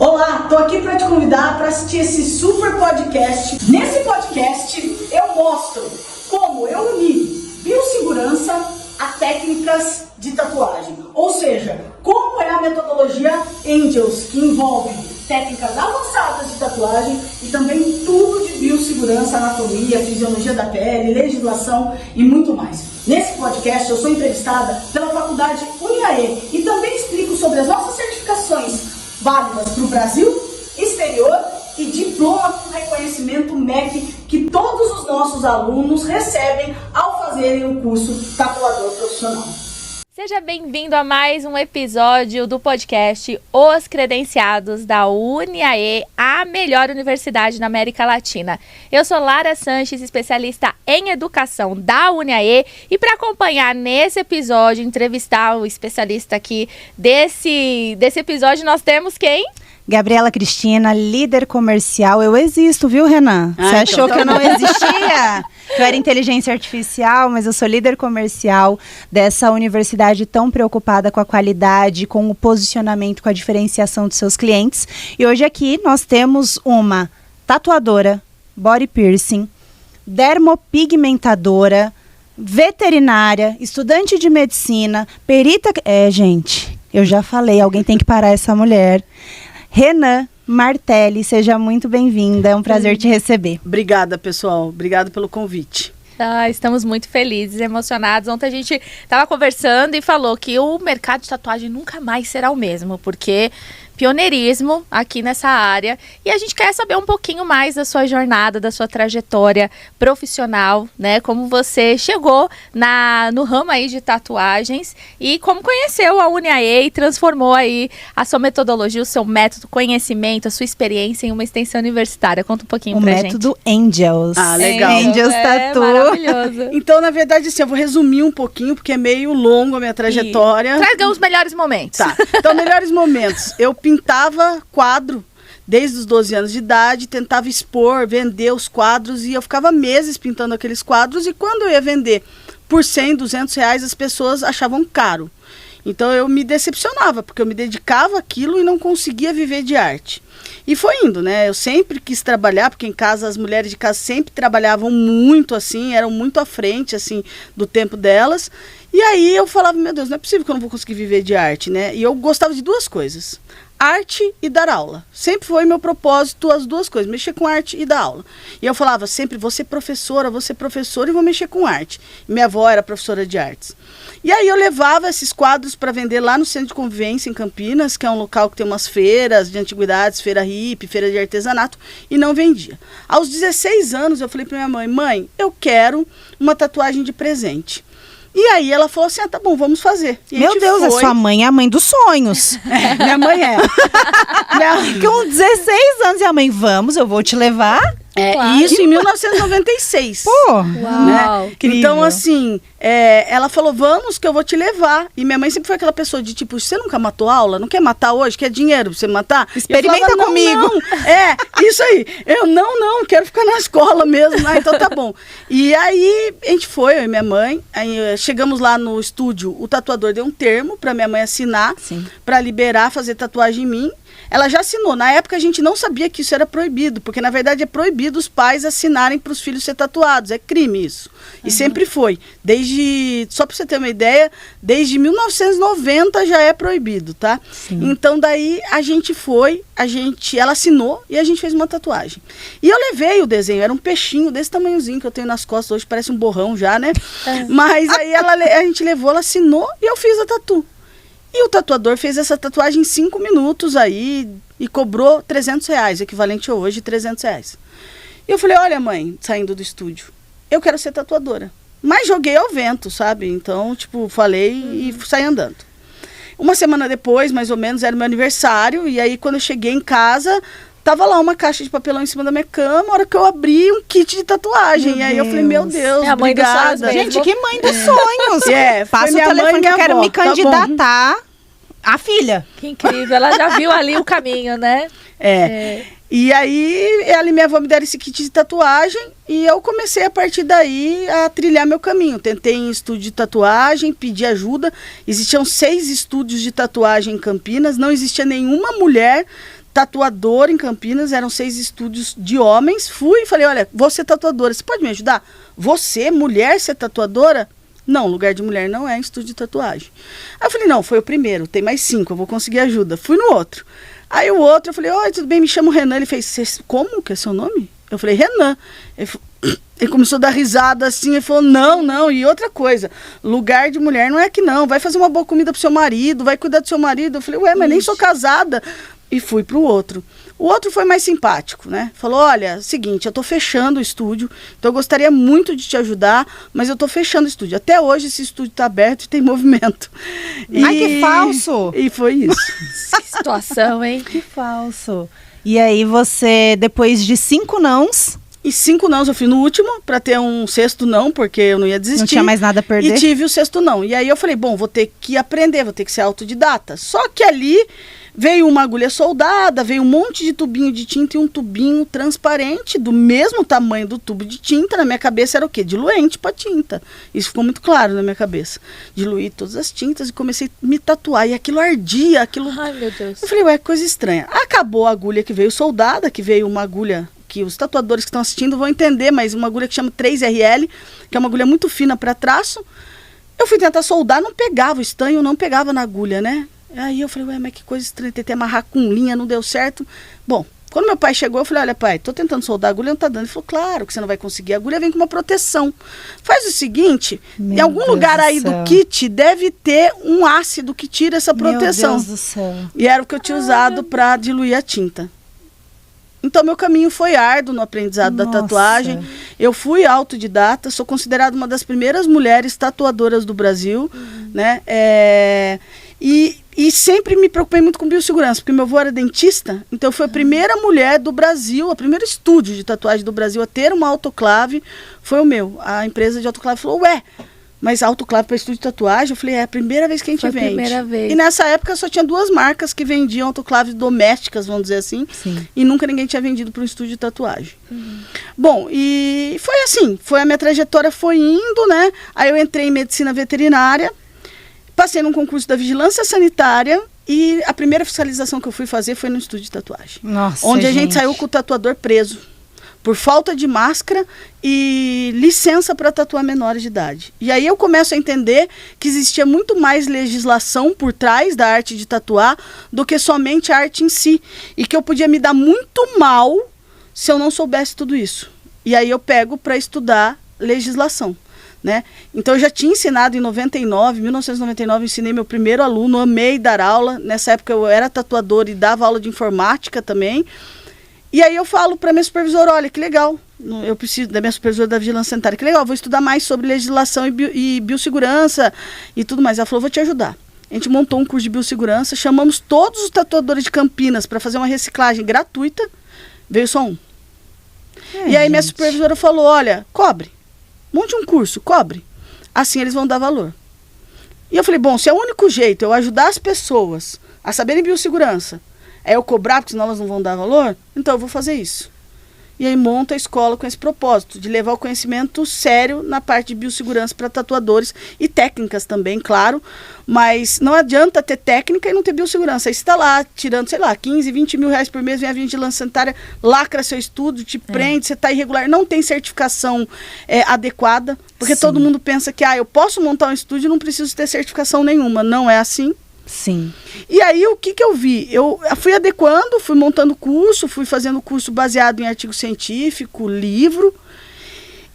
Olá, tô aqui para te convidar para assistir esse super podcast. Nesse podcast eu mostro como eu uni biossegurança a técnicas de tatuagem. Ou seja, como é a metodologia Angels, que envolve técnicas avançadas de tatuagem e também tudo de biossegurança, anatomia, fisiologia da pele, legislação e muito mais. Nesse podcast eu sou entrevistada pela faculdade UniAE e também explico sobre as nossas certificações válidas para o Brasil, exterior e diploma com reconhecimento MEC que todos os nossos alunos recebem ao fazerem o curso Tatuador Profissional. Seja bem-vindo a mais um episódio do podcast Os Credenciados da UniAE, a melhor universidade na América Latina. Eu sou Lara Sanches, especialista em educação da UniAE, e para acompanhar nesse episódio, entrevistar o especialista aqui desse episódio, nós temos quem? Gabriela Cristina, líder comercial. Eu existo, viu, Renan? Você achou que eu não existia? Que eu era inteligência artificial, mas eu sou líder comercial dessa universidade tão preocupada com a qualidade, com o posicionamento, com a diferenciação dos seus clientes. E hoje aqui nós temos uma tatuadora, body piercing, dermopigmentadora, veterinária, estudante de medicina, perita... gente, eu já falei, alguém tem que parar essa mulher. Renan Martelli, seja muito bem-vinda, é um prazer te receber. Obrigada, pessoal, obrigado pelo convite. Estamos muito felizes, emocionados. Ontem a gente estava conversando e falou que o mercado de tatuagem nunca mais será o mesmo, porque pioneirismo aqui nessa área, e a gente quer saber um pouquinho mais da sua jornada, da sua trajetória profissional, né? Como você chegou no ramo aí de tatuagens e como conheceu a UniAE e transformou aí a sua metodologia, o seu método, conhecimento, a sua experiência em uma extensão universitária. Conta um pouquinho pra gente. O método Angels. Ah, legal. Angels Tattoo. Maravilhoso. Então, na verdade, assim, eu vou resumir um pouquinho, porque é meio longo a minha trajetória. Traga os melhores momentos. Tá, então, melhores momentos. Eu pintava quadro desde os 12 anos de idade, tentava expor, vender os quadros, e eu ficava meses pintando aqueles quadros, e quando eu ia vender por 100, 200 reais, as pessoas achavam caro. Então eu me decepcionava, porque eu me dedicava àquilo e não conseguia viver de arte. E foi indo, né? Eu sempre quis trabalhar, porque em casa as mulheres de casa sempre trabalhavam muito assim, eram muito à frente assim do tempo delas. E aí eu falava, meu Deus, não é possível que eu não vou conseguir viver de arte, né? E eu gostava de duas coisas: arte e dar aula. Sempre foi meu propósito as duas coisas, mexer com arte e dar aula. E eu falava sempre, vou ser professora e vou mexer com arte. E minha avó era professora de artes. E aí eu levava esses quadros para vender lá no Centro de Convivência, em Campinas, que é um local que tem umas feiras de antiguidades, feira hippie, feira de artesanato, e não vendia. Aos 16 anos eu falei para minha mãe, mãe, eu quero uma tatuagem de presente. E aí ela falou assim, tá bom, vamos fazer. E meu Deus, a sua mãe é a mãe dos sonhos. Minha mãe é. Com 16 anos, e a mãe, vamos, eu vou te levar. Claro. Isso em 1996. Pô, Uau, né? Então, assim, ela falou, vamos que eu vou te levar. E minha mãe sempre foi aquela pessoa de tipo, você nunca matou aula? Não quer matar hoje? Quer dinheiro pra você matar? Experimenta falava, comigo. Não. Isso aí. Eu não, quero ficar na escola mesmo. Ah, então tá bom. E aí, a gente foi, eu e minha mãe. Aí chegamos lá no estúdio, o tatuador deu um termo pra minha mãe assinar, pra liberar, fazer tatuagem em mim. Ela já assinou. Na época a gente não sabia que isso era proibido, porque na verdade é proibido os pais assinarem para os filhos ser tatuados. É crime isso. E sempre foi. Só para você ter uma ideia, desde 1990 já é proibido, tá? Sim. Então daí ela assinou e a gente fez uma tatuagem. E eu levei o desenho, era um peixinho desse tamanhozinho que eu tenho nas costas hoje, parece um borrão já, né? Mas aí a gente levou, ela assinou e eu fiz a tatu. E o tatuador fez essa tatuagem em 5 minutos aí e cobrou 300 reais, equivalente a hoje, 300 reais. E eu falei, olha mãe, saindo do estúdio, eu quero ser tatuadora. Mas joguei ao vento, sabe? Então, tipo, falei e saí andando. Uma semana depois, mais ou menos, era meu aniversário, e aí quando eu cheguei em casa, tava lá uma caixa de papelão em cima da minha cama, a hora que eu abri um kit de tatuagem. E aí eu falei, meu Deus, é a mãe obrigada. dos sonhos mesmo. Gente, que mãe dos sonhos. Passa o telefone que eu quero me candidatar. Tá a filha. Que incrível, ela já viu ali o caminho, né? E aí, ela e minha avó me deram esse kit de tatuagem e eu comecei a partir daí a trilhar meu caminho. Tentei em estúdio de tatuagem, pedi ajuda. Existiam 6 estúdios de tatuagem em Campinas, não existia nenhuma mulher tatuadora em Campinas, eram 6 estúdios de homens. Fui e falei, olha, vou ser tatuadora, você pode me ajudar? Você, mulher, ser tatuadora? Não, lugar de mulher não é em estúdio de tatuagem. Aí eu falei, não, foi o primeiro, tem mais 5, eu vou conseguir ajuda. Fui no outro. Aí o outro, eu falei, oi, tudo bem, me chamo Renan. Ele fez, como que é seu nome? Eu falei, Renan. Ele começou a dar risada assim, ele falou, não, e outra coisa, lugar de mulher não é aqui não, vai fazer uma boa comida pro seu marido, vai cuidar do seu marido. Eu falei, ué, mas nem sou casada. E fui pro outro. O outro foi mais simpático, né? Falou, olha, seguinte, eu tô fechando o estúdio, então eu gostaria muito de te ajudar, mas eu tô fechando o estúdio. Até hoje esse estúdio tá aberto e tem movimento. Ai, que falso! E foi isso. Que situação, hein? Que falso. E aí você, depois de 5 nãos... E 5 nãos eu fui no último, pra ter um 6º não, porque eu não ia desistir. Não tinha mais nada a perder. E tive o 6º não. E aí eu falei, bom, vou ter que aprender, vou ter que ser autodidata. Só que ali veio uma agulha soldada, veio um monte de tubinho de tinta e um tubinho transparente, do mesmo tamanho do tubo de tinta. Na minha cabeça era o quê? Diluente para tinta. Isso ficou muito claro na minha cabeça. Diluí todas as tintas e comecei a me tatuar. E aquilo ardia, aquilo... Ai, meu Deus. Eu falei, ué, coisa estranha. Acabou a agulha que veio soldada, que veio uma agulha... que os tatuadores que estão assistindo vão entender, mas uma agulha que chama 3RL, que é uma agulha muito fina para traço. Eu fui tentar soldar, não pegava o estanho, não pegava na agulha, né? Aí eu falei, ué, mas que coisa estranha, tentei amarrar com linha, não deu certo. Bom, quando meu pai chegou, eu falei, olha pai, tô tentando soldar a agulha, não tá dando. Ele falou, claro que você não vai conseguir, a agulha vem com uma proteção. Faz o seguinte, em algum lugar aí do kit deve ter um ácido que tira essa proteção. Meu Deus do céu. E era o que eu tinha usado para diluir a tinta. Então, meu caminho foi árduo no aprendizado da tatuagem. Eu fui autodidata, sou considerada uma das primeiras mulheres tatuadoras do Brasil, né? E sempre me preocupei muito com biossegurança, porque meu avô era dentista, então eu fui a primeira mulher do Brasil, a primeiro estúdio de tatuagem do Brasil a ter uma autoclave, foi o meu. A empresa de autoclave falou, ué, mas autoclave para estúdio de tatuagem? Eu falei, é a primeira vez que a gente vende. Primeira vez. E nessa época só tinha 2 marcas que vendiam autoclaves domésticas, vamos dizer assim. Sim. E nunca ninguém tinha vendido para um estúdio de tatuagem. Bom, e foi assim, a minha trajetória foi indo, né? Aí eu entrei em medicina veterinária, passei num concurso da vigilância sanitária e a primeira fiscalização que eu fui fazer foi no estúdio de tatuagem. Nossa, onde a gente saiu com o tatuador preso por falta de máscara e licença para tatuar menores de idade. E aí eu começo a entender que existia muito mais legislação por trás da arte de tatuar do que somente a arte em si. E que eu podia me dar muito mal se eu não soubesse tudo isso. E aí eu pego para estudar legislação, né? Então eu já tinha ensinado em 1999, eu ensinei meu primeiro aluno, amei dar aula. Nessa época eu era tatuadora e dava aula de informática também. E aí eu falo para minha supervisora, olha, que legal, eu preciso da minha supervisora da vigilância sanitária, que legal, vou estudar mais sobre legislação e biossegurança e tudo mais. Ela falou, vou te ajudar. A gente montou um curso de biossegurança, chamamos todos os tatuadores de Campinas para fazer uma reciclagem gratuita, veio só um. E aí minha supervisora falou, olha, cobre, monte um curso, cobre, assim eles vão dar valor. E eu falei, bom, se é o único jeito eu ajudar as pessoas a saberem biossegurança, é eu cobrar, porque senão elas não vão dar valor, então eu vou fazer isso. E aí monta a escola com esse propósito, de levar o conhecimento sério na parte de biossegurança para tatuadores e técnicas também, claro, mas não adianta ter técnica e não ter biossegurança. Aí você está lá tirando, sei lá, 15, 20 mil reais por mês, vem a vigilância sanitária, lacra seu estudo, te prende, você está irregular, não tem certificação adequada, porque todo mundo pensa que eu posso montar um estúdio e não preciso ter certificação nenhuma. Não é assim. Sim. E aí o que eu vi? Eu fui adequando, fui montando curso, fui fazendo curso baseado em artigo científico, livro,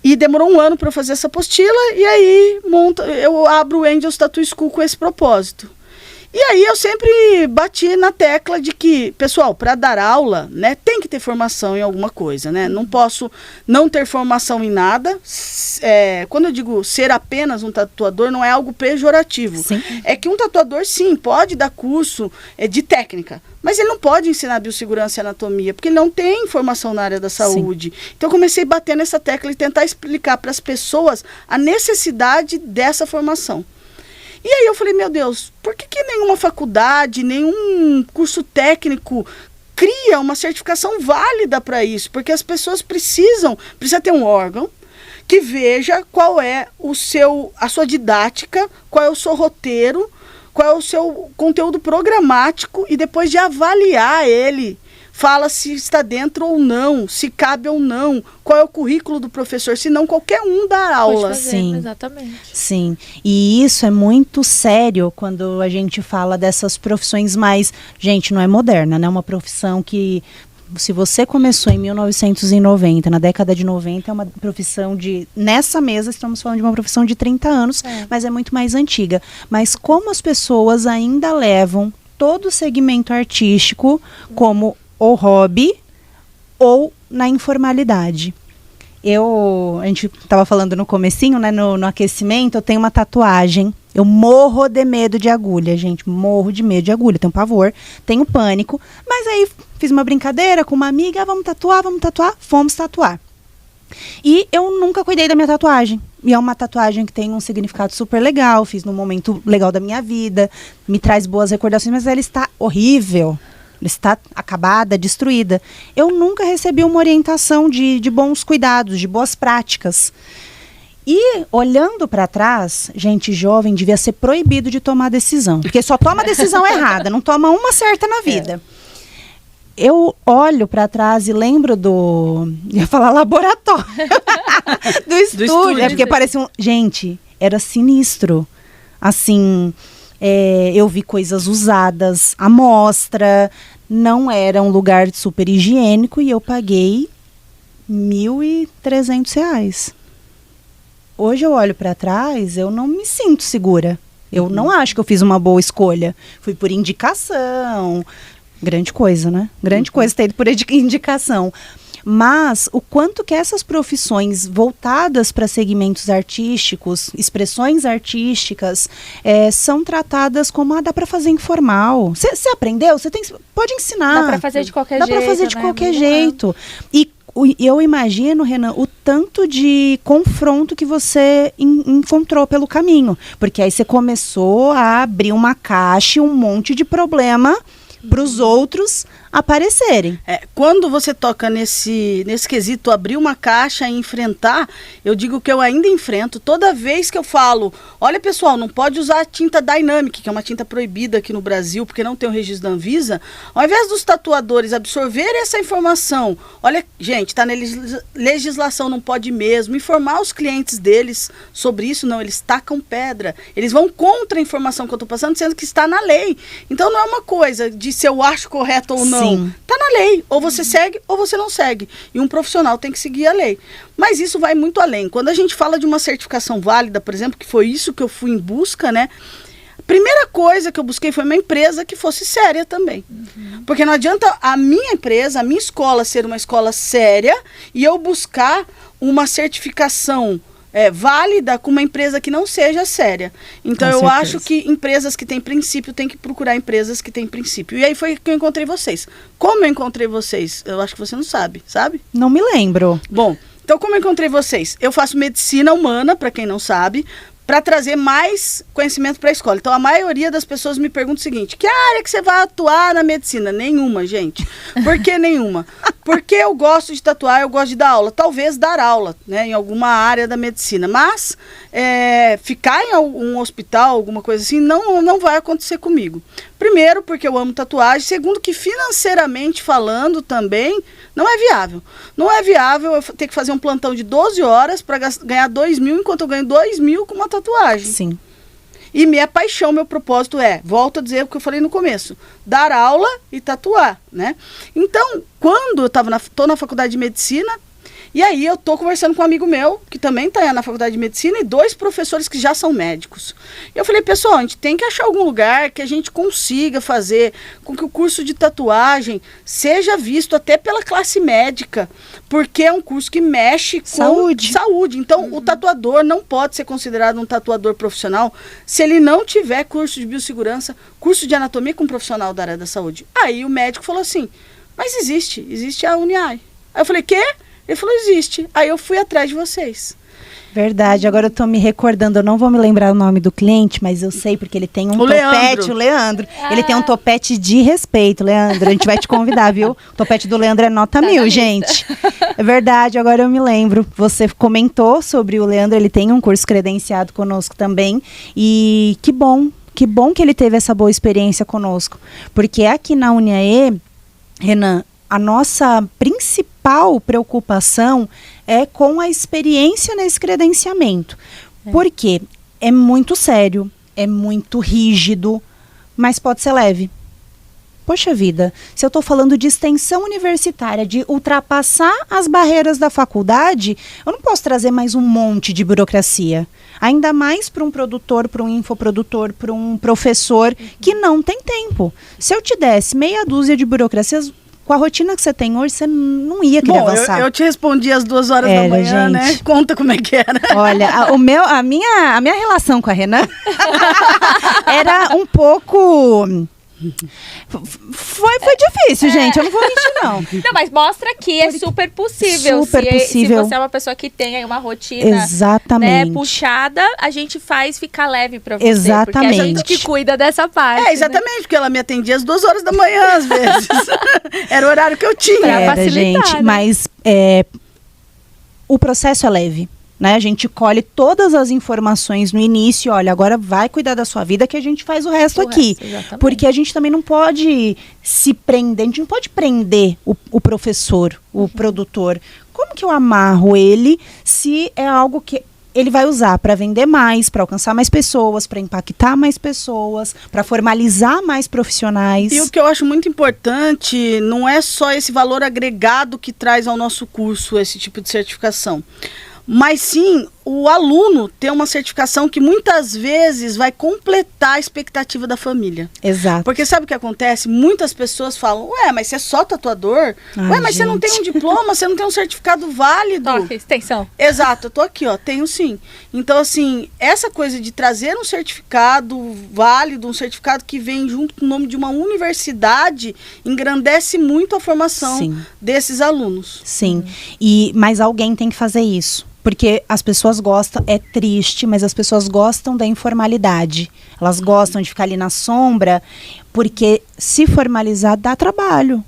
e demorou 1 ano para eu fazer essa apostila, e aí eu abro o Angels Tattoo School com esse propósito. E aí eu sempre bati na tecla de que, pessoal, para dar aula, né, tem que ter formação em alguma coisa, né? Não posso não ter formação em nada. Quando eu digo ser apenas um tatuador, não é algo pejorativo. Sim. É que um tatuador, sim, pode dar curso de técnica, mas ele não pode ensinar biossegurança e anatomia, porque ele não tem formação na área da saúde. Sim. Então eu comecei a bater nessa tecla e tentar explicar para as pessoas a necessidade dessa formação. E aí eu falei, meu Deus, por que nenhuma faculdade, nenhum curso técnico cria uma certificação válida para isso? Porque as pessoas precisa ter um órgão que veja qual é a sua didática, qual é o seu roteiro, qual é o seu conteúdo programático e depois de avaliar ele, fala se está dentro ou não, se cabe ou não, qual é o currículo do professor, senão qualquer um dá aula. Pode fazer, Sim, exatamente. Sim, e isso é muito sério quando a gente fala dessas profissões mais... Gente, não é moderna, né? Uma profissão que, se você começou em 1990, na década de 90, é uma profissão de... Nessa mesa estamos falando de uma profissão de 30 anos, mas é muito mais antiga. Mas como as pessoas ainda levam todo o segmento artístico como ou hobby ou na informalidade. A gente estava falando no comecinho, né, no aquecimento, eu tenho uma tatuagem. Eu morro de medo de agulha, gente. Morro de medo de agulha. Tenho pavor, tenho pânico. Mas aí fiz uma brincadeira com uma amiga. Vamos tatuar. Fomos tatuar. E eu nunca cuidei da minha tatuagem. E é uma tatuagem que tem um significado super legal. Fiz num momento legal da minha vida. Me traz boas recordações, mas ela está horrível. Ela está acabada, destruída. Eu nunca recebi uma orientação de bons cuidados, de boas práticas. E, olhando para trás, gente jovem devia ser proibido de tomar decisão. Porque só toma decisão errada, não toma uma certa na vida. Eu olho para trás e lembro ia falar laboratório. do estúdio. É porque parecia Gente, era sinistro. Assim... eu vi coisas usadas, amostra, não era um lugar super higiênico e eu paguei R$1.300. Hoje eu olho para trás, eu não me sinto segura. Eu não acho que eu fiz uma boa escolha. Fui por indicação. Grande coisa, né? Grande coisa ter ido por indicação. Mas o quanto que essas profissões voltadas para segmentos artísticos, expressões artísticas, são tratadas como, dá para fazer informal. Você aprendeu? Pode ensinar. Dá para fazer de qualquer jeito. Dá para fazer de qualquer jeito. E eu imagino, Renan, o tanto de confronto que você encontrou pelo caminho. Porque aí você começou a abrir uma caixa e um monte de problema para os outros aparecerem. Quando você toca nesse quesito, abrir uma caixa e enfrentar, eu digo que eu ainda enfrento. Toda vez que eu falo, olha pessoal, não pode usar a tinta Dynamic, que é uma tinta proibida aqui no Brasil, porque não tem o registro da Anvisa, ao invés dos tatuadores absorverem essa informação, olha, gente, está na legislação, não pode mesmo, informar os clientes deles sobre isso, não, eles tacam pedra, eles vão contra a informação que eu estou passando, sendo que está na lei. Então não é uma coisa de se eu acho correto ou não. Sim. Tá na lei, ou você segue ou você não segue, e um profissional tem que seguir a lei, mas isso vai muito além. Quando a gente fala de uma certificação válida, por exemplo, que foi isso que eu fui em busca, né, a primeira coisa que eu busquei foi uma empresa que fosse séria também, porque não adianta a minha empresa, a minha escola ser uma escola séria e eu buscar uma certificação válida com uma empresa que não seja séria. Então eu acho que empresas que têm princípio têm que procurar empresas que têm princípio. E aí foi que eu encontrei vocês. Como eu encontrei vocês? Eu acho que você não sabe, sabe? Não me lembro. Bom, então como eu encontrei vocês? Eu faço medicina humana, para quem não sabe, para trazer mais conhecimento para a escola. Então a maioria das pessoas me pergunta o seguinte: que área que você vai atuar na medicina? Nenhuma, gente. Por que nenhuma? Porque eu gosto de tatuar, eu gosto de dar aula. Talvez dar aula, né, em alguma área da medicina. Mas ficar em um hospital, alguma coisa assim, não vai acontecer comigo. Primeiro, porque eu amo tatuagem. Segundo, que financeiramente falando também, não é viável. Não é viável eu ter que fazer um plantão de 12 horas para ganhar 2.000, enquanto eu ganho 2.000 com uma tatuagem. Sim. E minha paixão, meu propósito volto a dizer o que eu falei no começo, dar aula e tatuar, né? Então, quando eu tô na faculdade de medicina, e aí eu tô conversando com um amigo meu, que também está na faculdade de medicina, e 2 professores que já são médicos. Eu falei, pessoal, a gente tem que achar algum lugar que a gente consiga fazer com que o curso de tatuagem seja visto até pela classe médica, porque é um curso que mexe com saúde. Então, o tatuador não pode ser considerado um tatuador profissional se ele não tiver curso de biossegurança, curso de anatomia com um profissional da área da saúde. Aí o médico falou assim, mas existe a Uniai. Aí eu falei, quê? Ele falou, existe. Aí eu fui atrás de vocês. Verdade, agora eu tô me recordando, eu não vou me lembrar o nome do cliente, mas eu sei porque ele tem um topete, o Leandro. Ele tem um topete de respeito, Leandro, a gente vai te convidar, viu? O topete do Leandro é nota 1000, gente. É verdade, agora eu me lembro. Você comentou sobre o Leandro, ele tem um curso credenciado conosco também. E que bom Que bom que ele teve essa boa experiência conosco. Porque aqui na UniAE, Renan, a nossa principal preocupação é com a experiência nesse credenciamento. Por quê? É muito sério, é muito rígido, mas pode ser leve. Poxa vida, se eu estou falando de extensão universitária, de ultrapassar as barreiras da faculdade, eu não posso trazer mais um monte de burocracia. Ainda mais para um produtor, para um infoprodutor, para um professor que não tem tempo. Se eu te desse meia dúzia de burocracias, com a rotina que você tem hoje, você não ia querer avançar. Eu te respondi às 2h da manhã, gente, né? Conta como é que era. Olha, a minha relação com a Renan era um pouco... Foi difícil, gente. Eu não vou mentir, não. Não, mas mostra que é super possível. Se você é uma pessoa que tem aí uma rotina, né, puxada, a gente faz ficar leve pra você. Exatamente. Porque a gente que cuida dessa parte. Exatamente, né? Porque ela me atendia às 2h da manhã, às vezes. Era o horário que eu tinha. Era, gente, né? Mas o processo é leve. Né? A gente colhe todas as informações no início, olha, agora vai cuidar da sua vida que a gente faz o resto aqui. Porque a gente também não pode se prender, a gente não pode prender o professor, o produtor. Como que eu amarro ele se é algo que ele vai usar para vender mais, para alcançar mais pessoas, para impactar mais pessoas, para formalizar mais profissionais? E o que eu acho muito importante não é só esse valor agregado que traz ao nosso curso esse tipo de certificação. Mas sim, o aluno ter uma certificação que muitas vezes vai completar a expectativa da família. Exato. Porque sabe o que acontece? Muitas pessoas falam, mas você é só tatuador? Mas gente, você não tem um diploma, você não tem um certificado válido? Toque, extensão. Exato, eu tô aqui, tenho sim. Então, assim, essa coisa de trazer um certificado válido, um certificado que vem junto com o nome de uma universidade, engrandece muito a formação desses alunos. Sim, mas alguém tem que fazer isso. Porque as pessoas gostam, é triste, mas as pessoas gostam da informalidade. Elas gostam de ficar ali na sombra, porque se formalizar dá trabalho.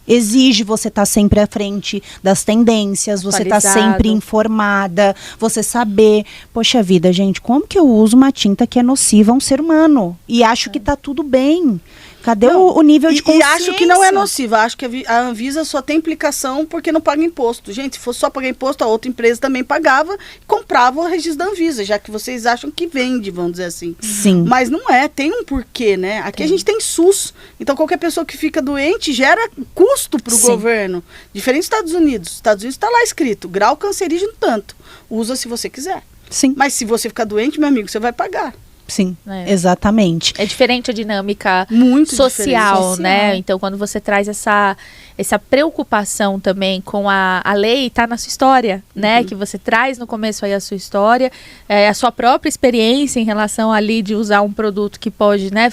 Exige você estar sempre à frente das tendências, você estar sempre informada, você saber, poxa vida, gente, como que eu uso uma tinta que é nociva a um ser humano? E acho que tá tudo bem. Cadê o nível de consciência? E acho que não é nociva, acho que a Anvisa só tem implicação porque não paga imposto. Gente, se fosse só pagar imposto, a outra empresa também pagava e comprava o registro da Anvisa, já que vocês acham que vende, vamos dizer assim. Sim. Mas não é, tem um porquê, né? Aqui a gente tem SUS, então qualquer pessoa que fica doente gera custo para o governo. Diferente dos Estados Unidos. Estados Unidos está lá escrito, grau cancerígeno tanto. Usa se você quiser. Sim. Mas se você ficar doente, meu amigo, você vai pagar. Sim, exatamente. É diferente a dinâmica social, né? Então, quando você traz essa preocupação também com a lei, tá na sua história, né? Que você traz no começo aí a sua história, a sua própria experiência em relação ali de usar um produto que pode, né,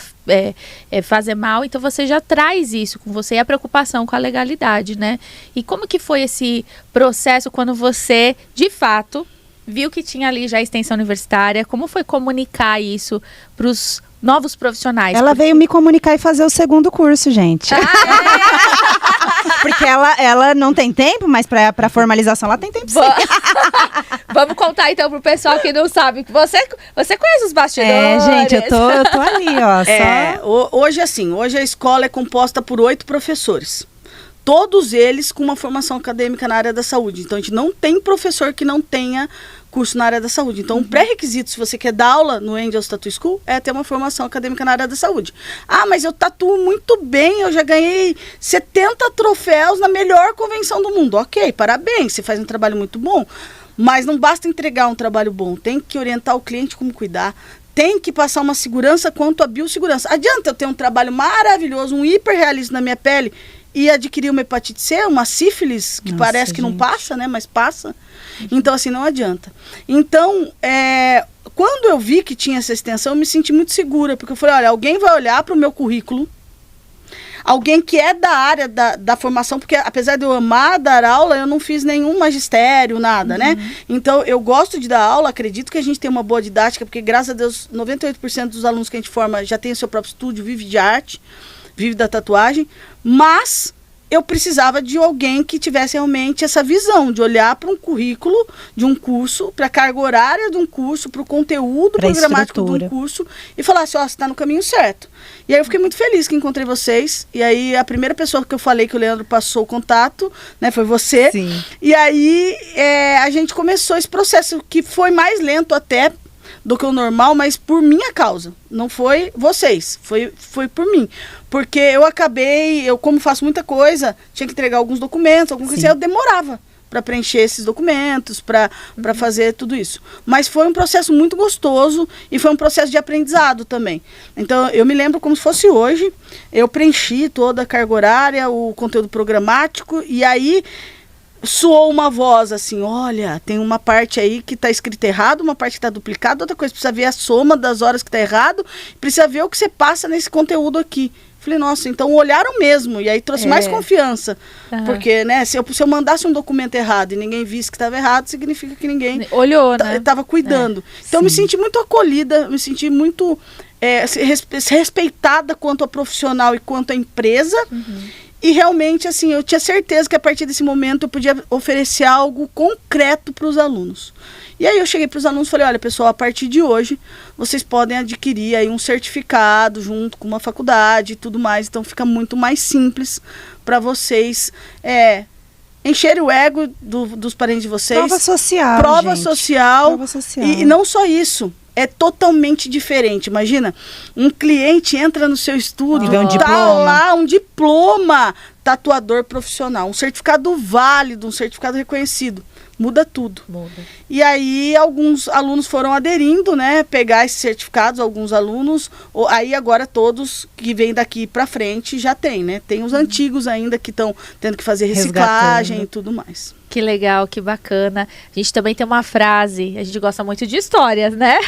fazer mal. Então, você já traz isso com você e a preocupação com a legalidade, né? E como que foi esse processo quando você, de fato, viu que tinha ali já a extensão universitária? Como foi comunicar isso para os novos profissionais? Ela veio me comunicar e fazer o segundo curso, gente. Porque ela não tem tempo, mas para formalização ela tem tempo sim. Vamos contar então pro pessoal que não sabe. Você conhece os bastidores? Gente, eu tô ali, ó. Hoje a escola é composta por 8 professores. Todos eles com uma formação acadêmica na área da saúde. Então, a gente não tem professor que não tenha curso na área da saúde. Então, um pré-requisito, se você quer dar aula no Angels Tattoo School, é ter uma formação acadêmica na área da saúde. Mas eu tatuo muito bem, eu já ganhei 70 troféus na melhor convenção do mundo. Ok, parabéns, você faz um trabalho muito bom. Mas não basta entregar um trabalho bom, tem que orientar o cliente como cuidar, tem que passar uma segurança quanto à biossegurança. Adianta eu ter um trabalho maravilhoso, um hiperrealista na minha pele, e adquirir uma hepatite C, uma sífilis, que parece que não passa, né? Mas passa. Então, assim, não adianta. Então, quando eu vi que tinha essa extensão, eu me senti muito segura, porque eu falei, olha, alguém vai olhar para o meu currículo, alguém que é da área da formação, porque apesar de eu amar dar aula, eu não fiz nenhum magistério, nada, né? Então, eu gosto de dar aula, acredito que a gente tem uma boa didática, porque graças a Deus, 98% dos alunos que a gente forma já tem o seu próprio estúdio, vive de arte, vive da tatuagem, mas eu precisava de alguém que tivesse realmente essa visão de olhar para um currículo de um curso, para a carga horária de um curso, para o conteúdo programático de um curso e falar assim, ó, você está no caminho certo. E aí eu fiquei muito feliz que encontrei vocês. E aí a primeira pessoa que eu falei que o Leandro passou o contato, né, foi você. Sim. E aí a gente começou esse processo que foi mais lento até do que o normal, mas por minha causa. Não foi vocês, foi por mim. Porque eu como faço muita coisa, tinha que entregar alguns documentos, alguma coisa, eu demorava para preencher esses documentos, para fazer tudo isso. Mas foi um processo muito gostoso e foi um processo de aprendizado também. Então, eu me lembro como se fosse hoje, eu preenchi toda a carga horária, o conteúdo programático, e aí soou uma voz assim, olha, tem uma parte aí que está escrita errado, uma parte que está duplicada, outra coisa, precisa ver a soma das horas que está errado, precisa ver o que você passa nesse conteúdo aqui. Falei, nossa, então olharam mesmo, e aí trouxe mais confiança, porque, né, se eu mandasse um documento errado e ninguém visse que estava errado, significa que ninguém olhou, né? Estava cuidando. Então eu me senti muito acolhida, me senti muito respeitada quanto a profissional e quanto a empresa, e realmente, assim, eu tinha certeza que a partir desse momento eu podia oferecer algo concreto para os alunos. E aí eu cheguei para os alunos e falei, olha, pessoal, a partir de hoje vocês podem adquirir aí um certificado junto com uma faculdade e tudo mais. Então fica muito mais simples para vocês encherem o ego dos parentes de vocês. Prova social, Prova gente. social. Prova social. E não só isso. É totalmente diferente. Imagina, um cliente entra no seu estúdio, tá lá um diploma tatuador profissional, um certificado válido, um certificado reconhecido. Muda tudo. Muda. E aí alguns alunos foram aderindo, né, pegar esses certificados, alguns alunos, aí agora todos que vêm daqui para frente já tem, né? Tem os antigos ainda que estão tendo que fazer reciclagem e tudo mais. Que legal, que bacana. A gente também tem uma frase, a gente gosta muito de histórias, né?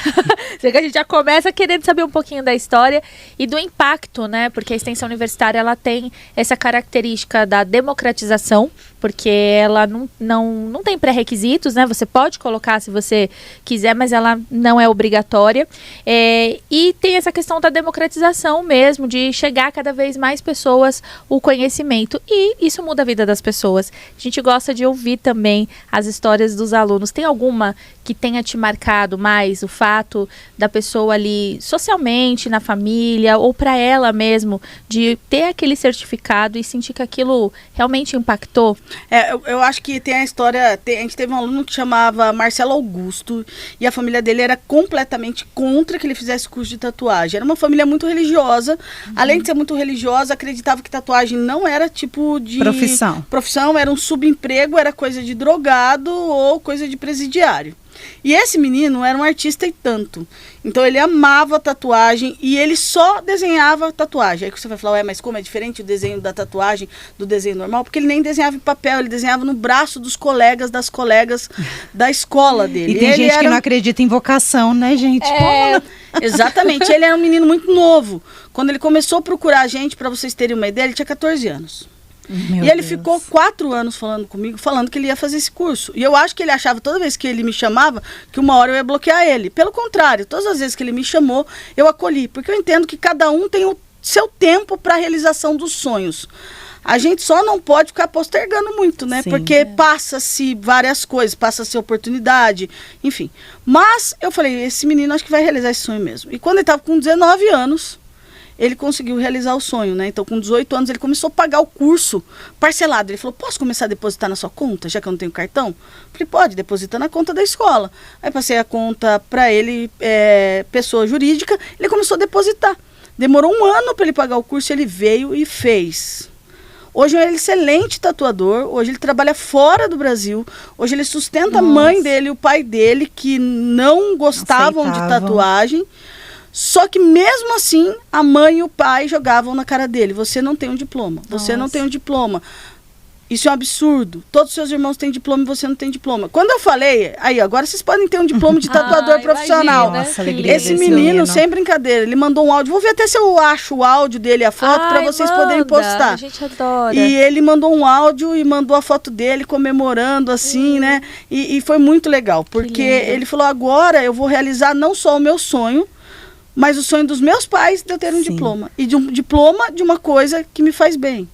A gente já começa querendo saber um pouquinho da história e do impacto, né? Porque a extensão universitária, ela tem essa característica da democratização, porque ela não tem pré-requisitos, né? Você pode colocar se você quiser, mas ela não é obrigatória. E tem essa questão da democratização mesmo, de chegar a cada vez mais pessoas o conhecimento. E isso muda a vida das pessoas. A gente gosta de ouvir também as histórias dos alunos. Tem alguma que tenha te marcado mais o fato da pessoa ali socialmente, na família, ou para ela mesmo, de ter aquele certificado e sentir que aquilo realmente impactou? Eu acho que tem a história, a gente teve um aluno que chamava Marcelo Augusto, e a família dele era completamente contra que ele fizesse curso de tatuagem. Era uma família muito religiosa, além de ser muito religiosa, acreditava que tatuagem não era tipo de profissão, era um subemprego, era coisa de drogado ou coisa de presidiário. E esse menino era um artista e tanto. Então ele amava tatuagem e ele só desenhava tatuagem. Aí você vai falar, mas como é diferente o desenho da tatuagem do desenho normal? Porque ele nem desenhava em papel, ele desenhava no braço dos colegas, das colegas da escola dele. E tem gente que não acredita em vocação, né, gente? Exatamente, ele era um menino muito novo. Quando ele começou a procurar a gente, para vocês terem uma ideia, ele tinha 14 anos. E ele ficou 4 anos falando comigo, falando que ele ia fazer esse curso. E eu acho que ele achava, toda vez que ele me chamava, que uma hora eu ia bloquear ele. Pelo contrário, todas as vezes que ele me chamou, eu acolhi. Porque eu entendo que cada um tem o seu tempo para a realização dos sonhos. A gente só não pode ficar postergando muito, né? Sim, porque passa-se várias coisas, passa-se oportunidade, enfim. Mas eu falei, esse menino acho que vai realizar esse sonho mesmo. E quando ele estava com 19 anos, ele conseguiu realizar o sonho, né? Então, com 18 anos, ele começou a pagar o curso parcelado. Ele falou, posso começar a depositar na sua conta, já que eu não tenho cartão? Falei, pode, deposita na conta da escola. Aí passei a conta para ele, pessoa jurídica, ele começou a depositar. Demorou 1 ano para ele pagar o curso, ele veio e fez. Hoje ele é um excelente tatuador, hoje ele trabalha fora do Brasil, hoje ele sustenta a mãe dele e o pai dele, que não gostavam de tatuagem. Só que mesmo assim, a mãe e o pai jogavam na cara dele. Você não tem um diploma. Você não tem um diploma. Isso é um absurdo. Todos os seus irmãos têm diploma e você não tem diploma. Quando eu falei, aí agora vocês podem ter um diploma de tatuador profissional. Nossa, alegria. Esse menino, sem brincadeira, ele mandou um áudio. Vou ver até se eu acho o áudio dele, a foto, para vocês poderem postar. A gente adora. E ele mandou um áudio e mandou a foto dele comemorando assim, né? E foi muito legal, porque ele falou, agora eu vou realizar não só o meu sonho, mas o sonho dos meus pais de eu ter um diploma. E de um diploma de uma coisa que me faz bem.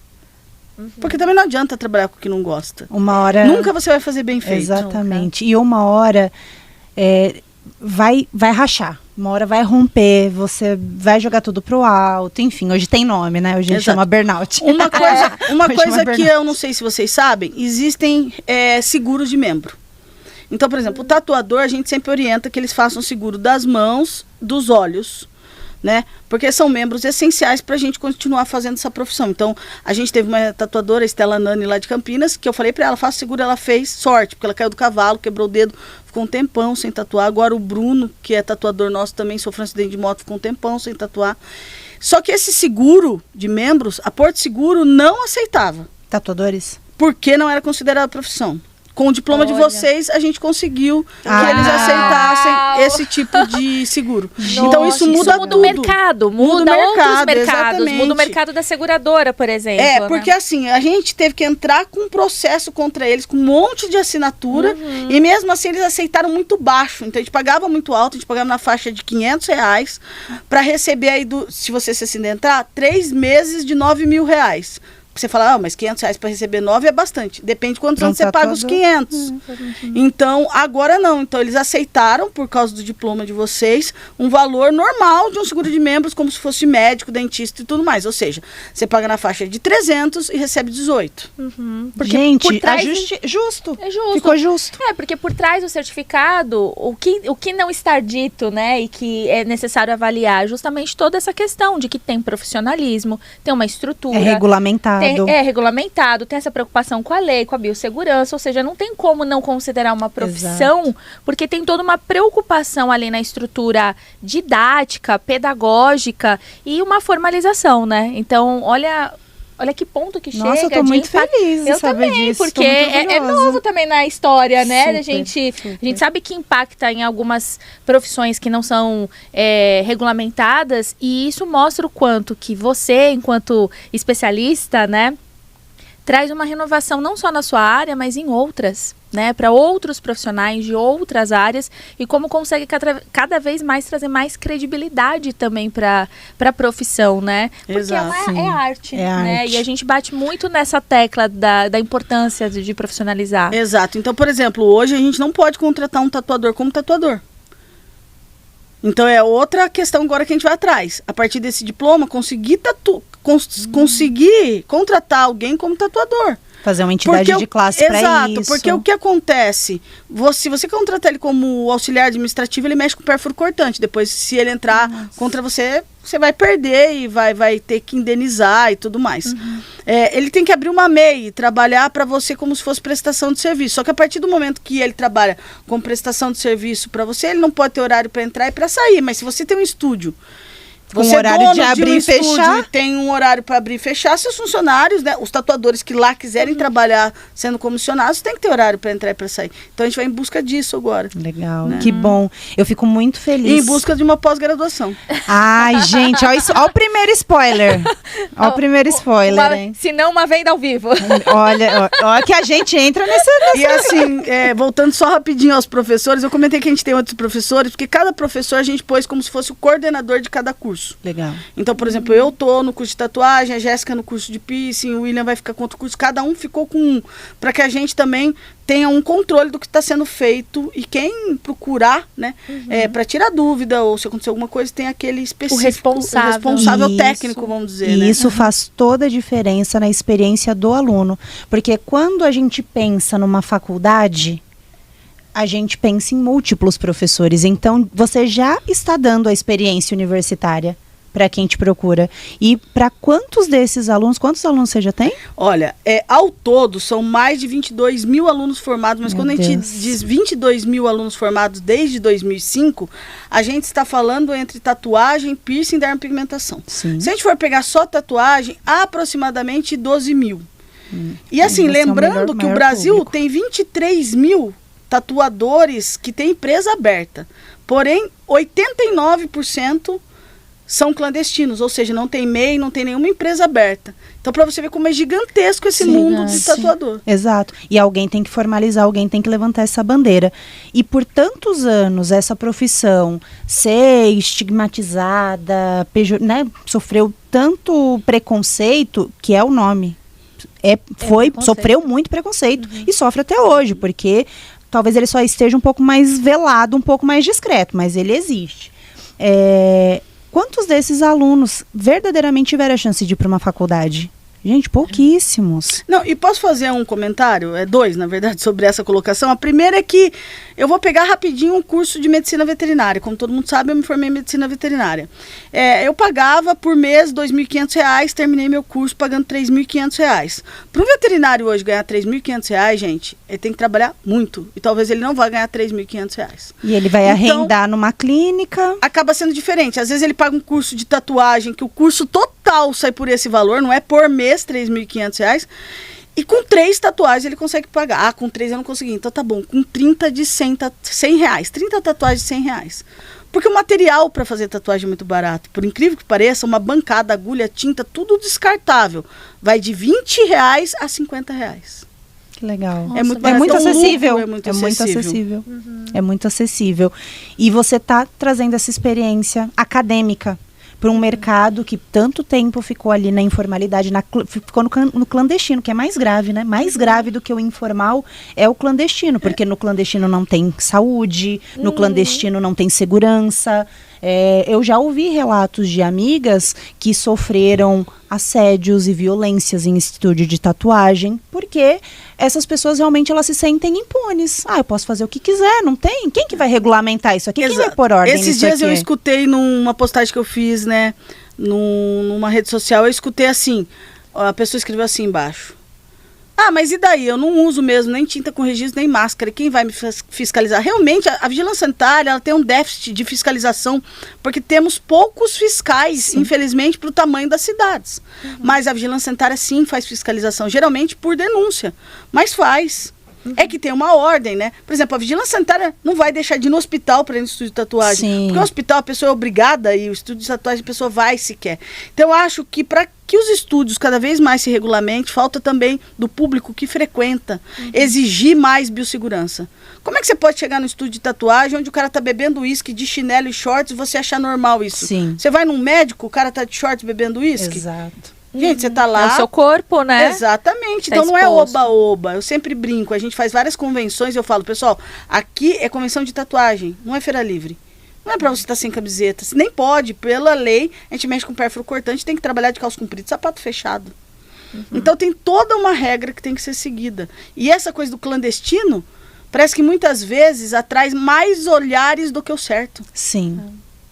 Porque também não adianta trabalhar com o que não gosta. Uma hora... Nunca você vai fazer bem feito. Exatamente. E uma hora vai rachar. Uma hora vai romper, você vai jogar tudo pro alto, enfim, hoje tem nome, né? Hoje a gente chama burnout. Uma coisa que eu não sei se vocês sabem, existem seguros de membro. Então, por exemplo, o tatuador, a gente sempre orienta que eles façam seguro das mãos, dos olhos, né? Porque são membros essenciais para a gente continuar fazendo essa profissão. Então, a gente teve uma tatuadora, Estela Nani, lá de Campinas, que eu falei para ela, faça seguro, ela fez sorte, porque ela caiu do cavalo, quebrou o dedo, ficou um tempão sem tatuar. Agora o Bruno, que é tatuador nosso também, sofreu um acidente de moto, ficou um tempão sem tatuar. Só que esse seguro de membros, a Porto Seguro não aceitava. Tatuadores? Porque não era considerada profissão. Com o diploma de vocês, a gente conseguiu que eles aceitassem esse tipo de seguro. Então, isso muda tudo. O mercado, muda outros mercados. Exatamente. Muda o mercado da seguradora, por exemplo. Porque assim, a gente teve que entrar com um processo contra eles, com um monte de assinatura, e mesmo assim eles aceitaram muito baixo. Então, a gente pagava muito alto, a gente pagava na faixa de R$500 para receber aí, se você se acidentar, 3 meses de R$9.000. Você fala, mas R$500 para receber 9 é bastante. Depende de quantos anos você paga os 500. Então, agora não. Então, eles aceitaram, por causa do diploma de vocês, um valor normal de um seguro de membros, como se fosse médico, dentista e tudo mais. Ou seja, você paga na faixa de 300 e recebe 18. Porque gente, por trás, justo. É justo. Ficou justo. Porque por trás do certificado, o que não está dito, né, e que é necessário avaliar, justamente toda essa questão de que tem profissionalismo, tem uma estrutura. É regulamentado. É regulamentado, tem essa preocupação com a lei, com a biossegurança, ou seja, não tem como não considerar uma profissão, exato, porque tem toda uma preocupação ali na estrutura didática, pedagógica e uma formalização, né? Então, olha que ponto que chega. Nossa, eu tô muito feliz de saber disso. Porque é novo também na história, né? Super, a gente sabe que impacta em algumas profissões que não são regulamentadas, e isso mostra o quanto que você, enquanto especialista, né, traz uma renovação não só na sua área, mas em outras, né, para outros profissionais de outras áreas, e como consegue cada vez mais trazer mais credibilidade também para a profissão, né? Porque exato, é arte, né? Arte. E a gente bate muito nessa tecla da importância de profissionalizar. Exato. Então, por exemplo, hoje a gente não pode contratar um tatuador como tatuador. Então, é outra questão agora que a gente vai atrás. A partir desse diploma, conseguir contratar alguém como tatuador. Fazer uma entidade de classe para isso. Exato, porque o que acontece? Se você contratar ele como auxiliar administrativo, ele mexe com o perfuro cortante. Depois, se ele entrar contra você, você vai perder e vai ter que indenizar e tudo mais. Ele tem que abrir uma MEI, trabalhar para você como se fosse prestação de serviço. Só que a partir do momento que ele trabalha com prestação de serviço para você, ele não pode ter horário para entrar e para sair. Mas se você tem um estúdio, você horário de abrir e fechar, tem um horário para abrir e fechar, seus funcionários, né, os tatuadores que lá quiserem trabalhar sendo comissionados, tem que ter horário para entrar e para sair. Então a gente vai em busca disso agora. Legal, né? Que bom. Eu fico muito feliz. E em busca de uma pós-graduação. Ai, gente, olha isso, olha o primeiro spoiler. Olha o primeiro spoiler, hein? Se não, uma venda ao vivo. Olha que a gente entra nessa... E assim, voltando só rapidinho aos professores, eu comentei que a gente tem outros professores, porque cada professor a gente pôs como se fosse o coordenador de cada curso. Legal. Então, por exemplo, eu tô no curso de tatuagem, a Jéssica no curso de piercing, o William vai ficar com outro curso, cada um ficou com um, para que a gente também tenha um controle do que está sendo feito, e quem procurar, né, para tirar dúvida, ou se acontecer alguma coisa, tem aquele específico, o responsável técnico, vamos dizer. E né? isso faz toda a diferença na experiência do aluno, porque quando a gente pensa numa faculdade, a gente pensa em múltiplos professores. Então, você já está dando a experiência universitária para quem te procura. E para quantos alunos você já tem? Olha, ao todo são mais de 22 mil alunos formados, mas quando a gente diz 22 mil alunos formados desde 2005, a gente está falando entre tatuagem, piercing e dermopigmentação. Sim. Se a gente for pegar só tatuagem, aproximadamente 12 mil. E assim, lembrando que o Brasil tem 23 mil tatuadores que têm empresa aberta, porém 89% são clandestinos, ou seja, não tem MEI, não tem nenhuma empresa aberta. Então, para você ver como é gigantesco esse mundo de tatuador. Exato. E alguém tem que formalizar, alguém tem que levantar essa bandeira. E por tantos anos, essa profissão ser estigmatizada, né, sofreu tanto preconceito, que é o nome. sofreu muito preconceito e sofre até hoje, porque talvez ele só esteja um pouco mais velado, um pouco mais discreto, mas ele existe. Quantos desses alunos verdadeiramente tiveram a chance de ir para uma faculdade? Gente, pouquíssimos. Não, e posso fazer um comentário? 2, na verdade, sobre essa colocação. A primeira é que eu vou pegar rapidinho um curso de medicina veterinária. Como todo mundo sabe, eu me formei em medicina veterinária. Eu pagava por mês R$ 2.500, terminei meu curso pagando R$ 3.500. Para um veterinário hoje ganhar R$ 3.500, gente, ele tem que trabalhar muito. E talvez ele não vá ganhar R$ 3.500. E ele vai arrendar numa clínica. Acaba sendo diferente. Às vezes ele paga um curso de tatuagem, que o curso total sai por esse valor, não é por mês, R$ 3.500, e com 3 tatuagens ele consegue pagar. Com 3 eu não consegui, então tá bom, com 30 de R$100, 30 tatuagens de R$100. Porque o material para fazer tatuagem é muito barato. Por incrível que pareça, uma bancada, agulha, tinta, tudo descartável. Vai de R$20 a R$50. Que legal. Nossa, é muito acessível. É muito acessível. É muito acessível. E você tá trazendo essa experiência acadêmica para um mercado que tanto tempo ficou ali na informalidade, ficou no clandestino, que é mais grave, né? Mais grave do que o informal é o clandestino, porque no clandestino não tem saúde, no clandestino não tem segurança. Eu já ouvi relatos de amigas que sofreram assédios e violências em estúdio de tatuagem, porque essas pessoas realmente elas se sentem impunes. Eu posso fazer o que quiser, não tem? Quem que vai regulamentar isso aqui? Quem vai pôr ordem nisso Esses dias aqui? eu escutei numa postagem que eu fiz, né, numa rede social, eu escutei assim, a pessoa escreveu assim embaixo: mas e daí? Eu não uso mesmo nem tinta com registro, nem máscara. Quem vai me fiscalizar? Realmente, a vigilância sanitária ela tem um déficit de fiscalização, porque temos poucos fiscais, infelizmente, para o tamanho das cidades. Mas a vigilância sanitária, sim, faz fiscalização, geralmente por denúncia, mas faz. É que tem uma ordem, né? Por exemplo, a vigilância sanitária não vai deixar de ir no hospital para ir no estúdio de tatuagem. Sim. Porque o hospital a pessoa é obrigada e o estúdio de tatuagem a pessoa vai se quer. Então eu acho que para que os estúdios cada vez mais se regulamentem, falta também do público que frequenta exigir mais biossegurança. Como é que você pode chegar no estúdio de tatuagem onde o cara tá bebendo uísque de chinelo e shorts e você achar normal isso? Sim. Você vai num médico, o cara tá de shorts bebendo uísque? Exato. Gente, você tá lá... É o seu corpo, né? Exatamente. Tá Então não é exposto. oba-oba. Eu sempre brinco. A gente faz várias convenções e eu falo, pessoal, aqui é convenção de tatuagem, não é feira livre. Não é pra você estar sem camiseta. Nem pode. Pela lei, a gente mexe com pérfuro cortante, tem que trabalhar de calça comprida, sapato fechado. Então tem toda uma regra que tem que ser seguida. E essa coisa do clandestino, parece que muitas vezes atrai mais olhares do que o certo. Sim.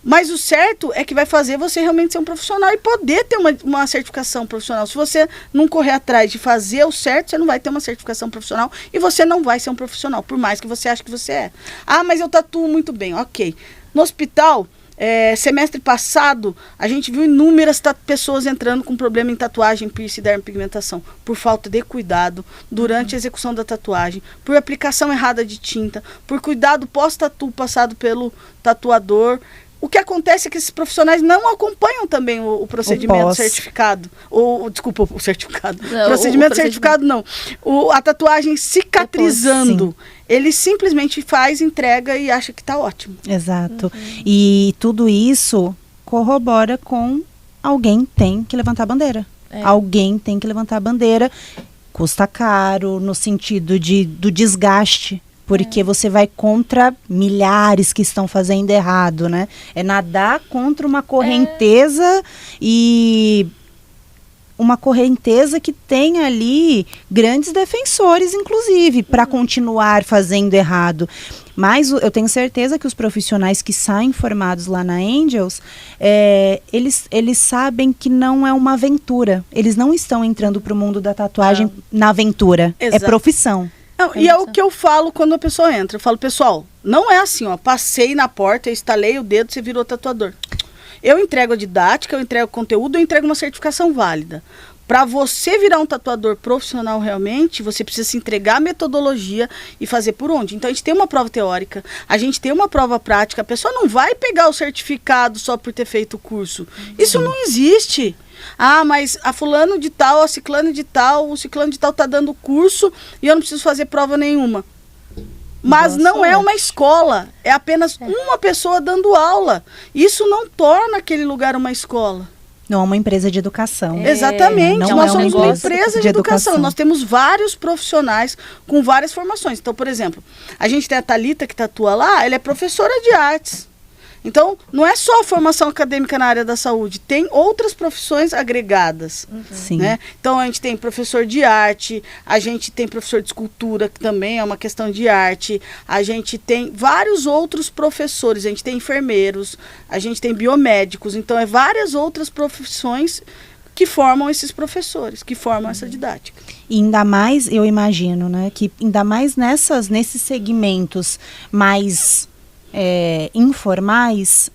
Mas o certo é que vai fazer você realmente ser um profissional e poder ter uma certificação profissional. Se você não correr atrás de fazer o certo, você não vai ter uma certificação profissional e você não vai ser um profissional, por mais que você ache que você é. Mas eu tatuo muito bem. Ok. No hospital, semestre passado, a gente viu inúmeras pessoas entrando com problema em tatuagem, piercing e dermopigmentação, por falta de cuidado durante a execução da tatuagem, por aplicação errada de tinta, por cuidado pós-tatu passado pelo tatuador. O que acontece é que esses profissionais não acompanham também o procedimento certificado. Desculpa, o certificado. Não, procedimento certificado não. A tatuagem cicatrizando. Ele simplesmente faz, entrega e acha que está ótimo. Exato. E tudo isso corrobora com alguém tem que levantar a bandeira. Alguém tem que levantar a bandeira. Custa caro no sentido do desgaste. Porque você vai contra milhares que estão fazendo errado, né? É nadar contra uma correnteza e uma correnteza que tem ali grandes defensores, inclusive, para continuar fazendo errado. Mas eu tenho certeza que os profissionais que saem formados lá na Angels, eles sabem que não é uma aventura. Eles não estão entrando para o mundo da tatuagem na aventura. Exato. É profissão. Não, e é o que eu falo quando a pessoa entra. Eu falo, pessoal, não é assim, passei na porta, eu estalei o dedo, você virou tatuador. Eu entrego a didática, eu entrego o conteúdo, eu entrego uma certificação válida. Para você virar um tatuador profissional realmente, você precisa se entregar a metodologia e fazer por onde. Então a gente tem uma prova teórica, a gente tem uma prova prática, a pessoa não vai pegar o certificado só por ter feito o curso. Isso não existe. Mas a fulano de tal, a ciclano de tal, o ciclano de tal tá dando curso e eu não preciso fazer prova nenhuma. Mas não é uma escola, é apenas uma pessoa dando aula. Isso não torna aquele lugar uma escola. Não é uma empresa de educação. Exatamente, Não nós é um somos uma negócio empresa de educação. Nós temos vários profissionais com várias formações. Então, por exemplo, a gente tem a Thalita que tatua lá, ela é professora de artes. Então, não é só a formação acadêmica na área da saúde, tem outras profissões agregadas. Sim. Né? Então, a gente tem professor de arte, a gente tem professor de escultura, que também é uma questão de arte, a gente tem vários outros professores, a gente tem enfermeiros, a gente tem biomédicos, então é várias outras profissões que formam esses professores, que formam essa didática. E ainda mais, eu imagino, né, que ainda mais nesses segmentos mais informais,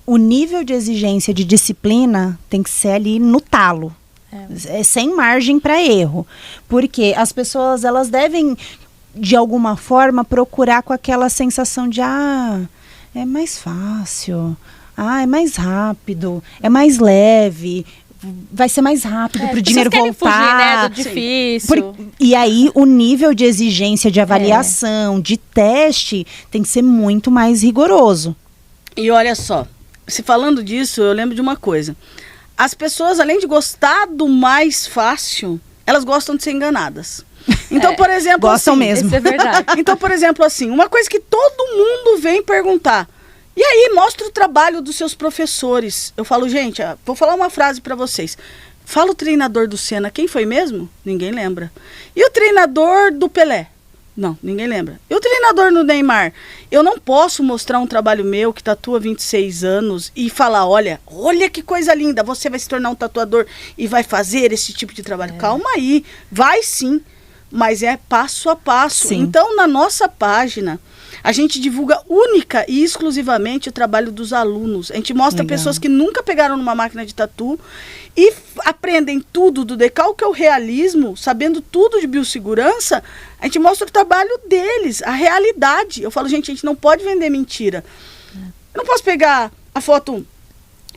o nível de exigência de disciplina tem que ser ali no talo, sem margem para erro, porque as pessoas, elas devem de alguma forma procurar com aquela sensação de é mais fácil, é mais rápido, é mais leve, vai ser mais rápido para o dinheiro voltar. Fugir, né, do difícil. E aí o nível de exigência de avaliação, de teste, tem que ser muito mais rigoroso. E olha só, se falando disso, eu lembro de uma coisa. As pessoas, além de gostar do mais fácil, elas gostam de ser enganadas. Então, por exemplo, gostam assim, mesmo. Isso é verdade. Então, por exemplo, assim, uma coisa que todo mundo vem perguntar. E aí, mostra o trabalho dos seus professores. Eu falo, gente, vou falar uma frase para vocês. Fala o treinador do Senna, quem foi mesmo? Ninguém lembra. E o treinador do Pelé? Não, ninguém lembra. E o treinador no Neymar? Eu não posso mostrar um trabalho meu que tatua 26 anos e falar, olha que coisa linda, você vai se tornar um tatuador e vai fazer esse tipo de trabalho. Calma aí, vai sim, mas é passo a passo. Sim. Então, na nossa página, a gente divulga única e exclusivamente o trabalho dos alunos. A gente mostra pessoas que nunca pegaram numa máquina de tatu e aprendem tudo do decalque ao realismo, sabendo tudo de biossegurança. A gente mostra o trabalho deles, a realidade. Eu falo, gente, a gente não pode vender mentira. Eu não posso pegar a foto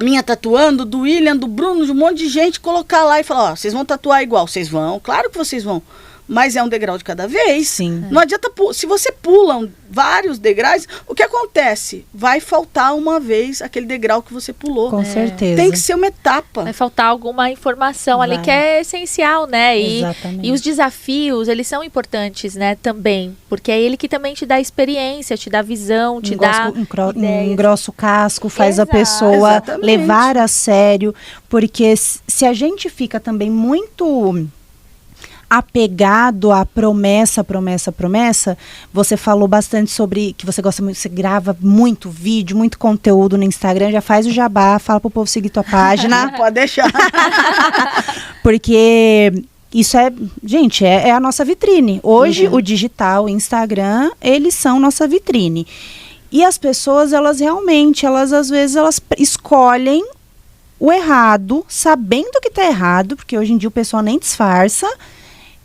minha tatuando, do William, do Bruno, de um monte de gente, colocar lá e falar, vocês vão tatuar igual. Vocês vão, claro que vocês vão. Mas é um degrau de cada vez. Sim. Não adianta, se você pula vários degraus, o que acontece? Vai faltar uma vez aquele degrau que você pulou. Com certeza. Tem que ser uma etapa. Vai faltar alguma informação ali que é essencial, né? Exatamente. E os desafios, eles são importantes, né, também. Porque é ele que também te dá experiência, te dá visão, te dá engrossa o casco, faz a pessoa Exatamente. levar a sério. Porque se a gente fica também muito apegado à promessa, você falou bastante sobre que você gosta muito, você grava muito vídeo, muito conteúdo no Instagram, já faz o jabá, fala pro povo seguir tua página. Pode deixar. Porque isso gente, é a nossa vitrine. Hoje o digital, o Instagram, eles são nossa vitrine. E as pessoas, às vezes, elas escolhem o errado, sabendo que tá errado, porque hoje em dia o pessoal nem disfarça.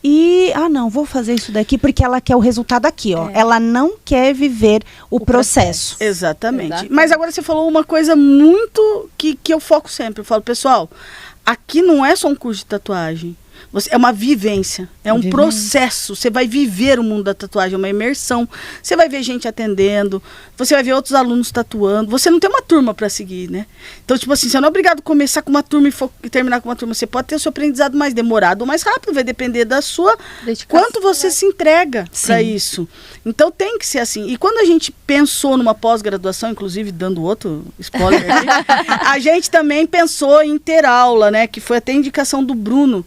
E, não, vou fazer isso daqui porque ela quer o resultado aqui, ó. Ela não quer viver o processo. Exatamente. Mas agora você falou uma coisa muito que eu foco sempre. Eu falo, pessoal, aqui não é só um curso de tatuagem. É uma vivência, é um processo. Você vai viver o mundo da tatuagem, é uma imersão. Você vai ver gente atendendo, você vai ver outros alunos tatuando. Você não tem uma turma para seguir, né? Então, tipo assim, você não é obrigado a começar com uma turma e terminar com uma turma. Você pode ter o seu aprendizado mais demorado ou mais rápido, vai depender da sua dedicação, quanto você se entrega para isso. Então, tem que ser assim. E quando a gente pensou numa pós-graduação, inclusive dando outro spoiler aqui, a gente também pensou em ter aula, né? Que foi até indicação do Bruno.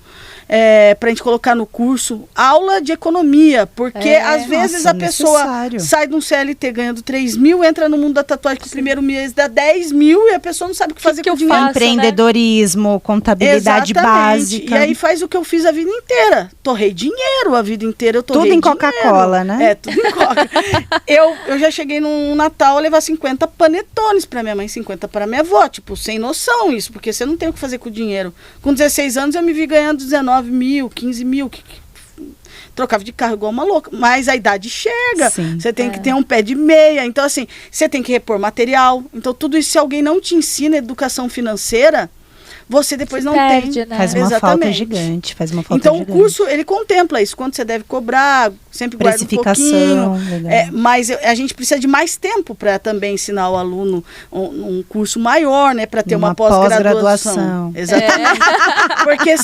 Pra gente colocar no curso, aula de economia, porque às vezes a pessoa sai de um CLT ganhando 3 mil, entra no mundo da tatuagem que o primeiro mês dá 10 mil e a pessoa não sabe o que fazer com o dinheiro. Empreendedorismo, né? Contabilidade básica. E aí faz o que eu fiz a vida inteira. Torrei dinheiro a vida inteira, eu torrei tudo em Coca-Cola, né? Tudo em Coca. eu já cheguei num Natal a levar 50 panetones pra minha mãe, 50 pra minha avó, tipo, sem noção isso, porque você não tem o que fazer com o dinheiro. Com 16 anos eu me vi ganhando 19 mil, 15 mil, trocava de carro igual uma louca, mas a idade chega, você tem que ter um pé de meia, então assim, você tem que repor material, então tudo isso, se alguém não te ensina educação financeira, você depois não perde, tem. Né? Faz uma falta gigante, Então o curso, ele contempla isso, quanto você deve cobrar, sempre guardo um pouquinho. Legal. Mas a gente precisa de mais tempo para também ensinar o aluno um curso maior, né? Para ter uma pós-graduação. Exatamente. Porque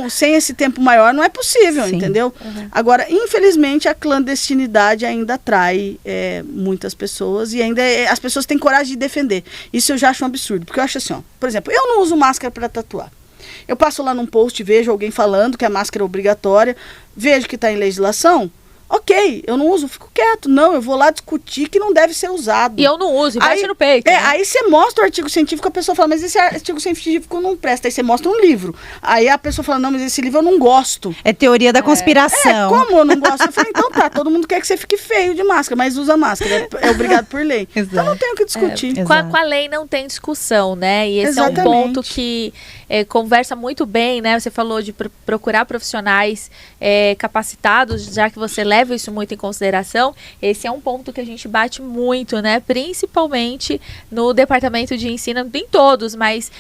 sem esse tempo maior não é possível, entendeu? Agora, infelizmente, a clandestinidade ainda atrai muitas pessoas e ainda as pessoas têm coragem de defender. Isso eu já acho um absurdo, porque eu acho assim, ó, por exemplo, eu não uso máscara para tatuar. Eu passo lá num post, vejo alguém falando que a máscara é obrigatória, vejo que está em legislação, ok, eu não uso, fico quieto. Não, eu vou lá discutir que não deve ser usado. E eu não uso, e bate no peito. Né? Aí você mostra o artigo científico, a pessoa fala, mas esse artigo científico não presta. Aí você mostra um livro. Aí a pessoa fala, não, mas esse livro eu não gosto. É teoria da conspiração. Como eu não gosto? Eu falei, então tá, todo mundo quer que você fique feio de máscara, mas usa máscara. É obrigado por lei. Então não tem o que discutir. Com a lei não tem discussão, né? E esse é um ponto que conversa muito bem, né? Você falou de procurar profissionais capacitados, já que você leva isso muito em consideração. Esse é um ponto que a gente bate muito, né? Principalmente no departamento de ensino, em todos, mas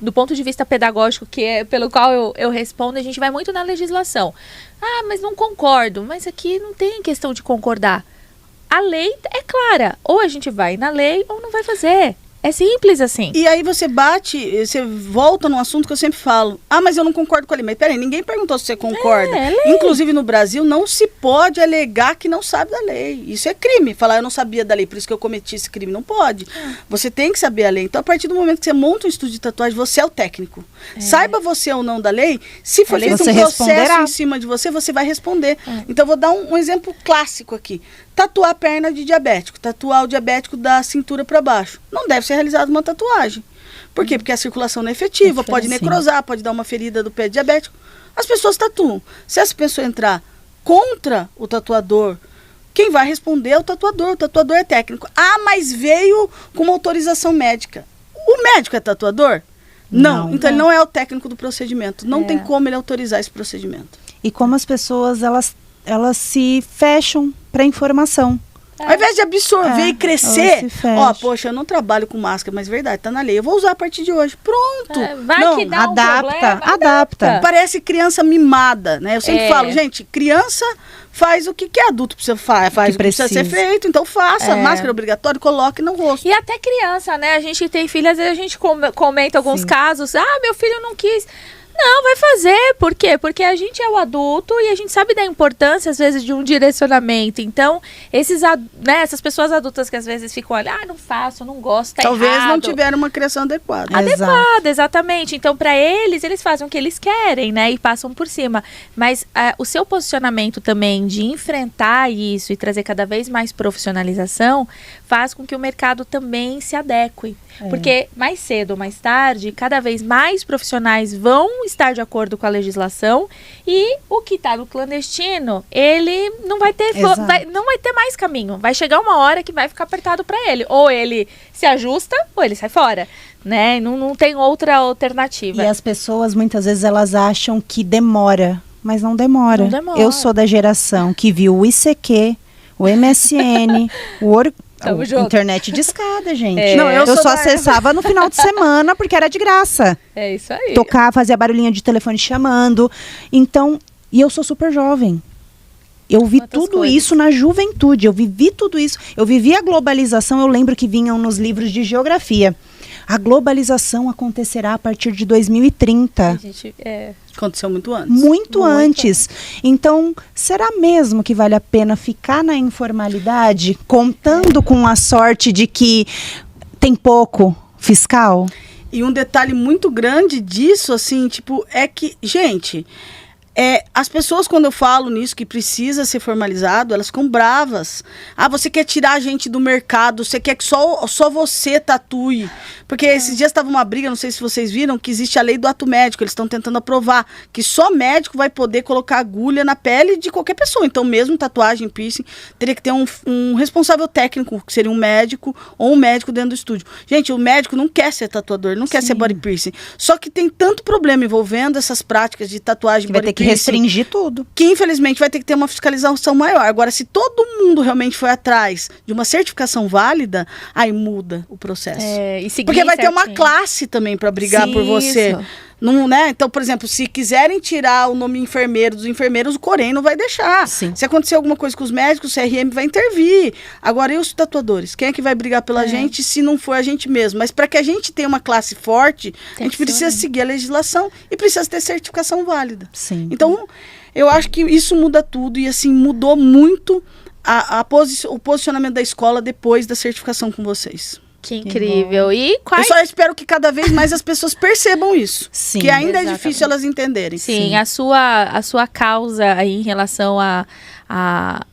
do ponto de vista pedagógico, que é pelo qual eu respondo, a gente vai muito na legislação. Ah, mas não concordo. Mas aqui não tem questão de concordar. A lei é clara. Ou a gente vai na lei ou não vai fazer. É simples assim. E aí você volta num assunto que eu sempre falo. Ah, mas eu não concordo com a lei. Mas peraí, ninguém perguntou se você concorda. Inclusive no Brasil não se pode alegar que não sabe da lei. Isso é crime. Falar eu não sabia da lei, por isso que eu cometi esse crime. Não pode. Você tem que saber a lei. Então a partir do momento que você monta um estudo de tatuagem, você é o técnico. Saiba você ou não da lei, se for feito um processo em cima de você, você vai responder. Então eu vou dar um exemplo clássico aqui. Tatuar a perna de diabético, tatuar o diabético da cintura para baixo. Não deve ser realizada uma tatuagem. Por quê? Porque a circulação não é efetiva, pode necrosar, pode dar uma ferida do pé diabético. As pessoas tatuam. Se essa pessoa entrar contra o tatuador, quem vai responder é o tatuador é técnico. Ah, mas veio com uma autorização médica. O médico é tatuador? Não. Então ele não é o técnico do procedimento. Não tem como ele autorizar esse procedimento. E como as pessoas, elas se fecham para informação. Ao invés de absorver e crescer, poxa, eu não trabalho com máscara, mas verdade, tá na lei. Eu vou usar a partir de hoje. Pronto. Que dá adapta. Parece criança mimada, né? Eu sempre falo, gente, criança faz o que adulto precisa faz o que precisa ser feito, então faça. Máscara obrigatória, coloque no rosto. E até criança, né? A gente tem filha, às vezes a gente comenta alguns casos. Ah, meu filho não quis. Não, vai fazer. Por quê? Porque a gente é o adulto e a gente sabe da importância, às vezes, de um direcionamento. Então, essas pessoas adultas que às vezes ficam olhando, não faço, não gosto, tá Talvez errado. não tiveram uma criação adequada. Exatamente. Então, para eles fazem o que eles querem, né? E passam por cima. Mas o seu posicionamento também de enfrentar isso e trazer cada vez mais profissionalização faz com que o mercado também se adeque. Porque mais cedo ou mais tarde, cada vez mais profissionais vão estar de acordo com a legislação e o que está no clandestino, ele não vai ter não vai ter mais caminho. Vai chegar uma hora que vai ficar apertado para ele. Ou ele se ajusta ou ele sai fora. Né? Não tem outra alternativa. E as pessoas, muitas vezes, elas acham que demora. Mas não demora. Eu sou da geração que viu o ICQ, o MSN, internet de escada, gente. Eu só acessava no final de semana porque era de graça. É isso aí. Tocar, fazia barulhinho de telefone chamando. Então, e eu sou super jovem. Eu vi tudo isso na juventude. Eu vivi tudo isso. Eu vivi a globalização. Eu lembro que vinham nos livros de geografia. A globalização acontecerá a partir de 2030. Aconteceu muito antes. Muito antes. Então, será mesmo que vale a pena ficar na informalidade, contando com a sorte de que tem pouco fiscal? E um detalhe muito grande disso, assim, tipo, é que, gente... as pessoas, quando eu falo nisso, que precisa ser formalizado, elas ficam bravas. Ah, você quer tirar a gente do mercado, você quer que só você tatue. Porque esses dias estava uma briga, não sei se vocês viram, que existe a lei do ato médico. Eles estão tentando aprovar que só médico vai poder colocar agulha na pele de qualquer pessoa. Então, mesmo tatuagem, piercing, teria que ter um responsável técnico, que seria um médico ou um médico dentro do estúdio. Gente, o médico não quer ser tatuador, não quer ser body piercing. Só que tem tanto problema envolvendo essas práticas de tatuagem, que vai ter que restringir tudo. Que, infelizmente, vai ter que ter uma fiscalização maior. Agora, se todo mundo realmente foi atrás de uma certificação válida, aí muda o processo. E porque vai ter uma classe também para brigar por você. Não, né? Então, por exemplo, se quiserem tirar o nome enfermeiro dos enfermeiros, o Corém não vai deixar. Sim. Se acontecer alguma coisa com os médicos, o CRM vai intervir. Agora, e os tatuadores? Quem é que vai brigar pela gente se não for a gente mesmo? Mas para que a gente tenha uma classe forte, a gente precisa seguir a legislação e precisa ter certificação válida. Sim. Então, eu acho que isso muda tudo e, assim, mudou muito o posicionamento da escola depois da certificação com vocês. Que incrível. E Eu só espero que cada vez mais as pessoas percebam isso. Sim, que ainda exatamente. é difícil elas entenderem. Sim, a sua causa aí em relação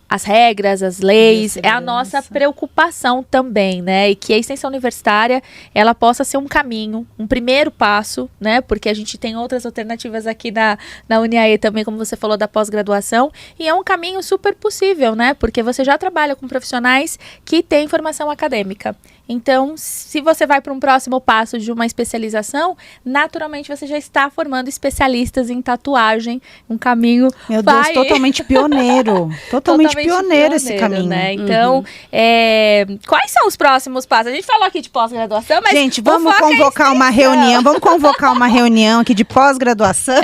as regras, as leis, é a nossa preocupação também, né? E que a extensão universitária, ela possa ser um caminho, um primeiro passo, né? Porque a gente tem outras alternativas aqui na Uniaê também, como você falou, da pós-graduação, e é um caminho super possível, né? Porque você já trabalha com profissionais que têm formação acadêmica. Então, se você vai para um próximo passo de uma especialização, naturalmente você já está formando especialistas em tatuagem, um caminho... Meu Deus, totalmente pioneiro. Totalmente pioneiro esse caminho. Né? Então, quais são os próximos passos? A gente falou aqui de pós-graduação, mas... Gente, vamos convocar uma reunião. Vamos convocar uma reunião aqui de pós-graduação.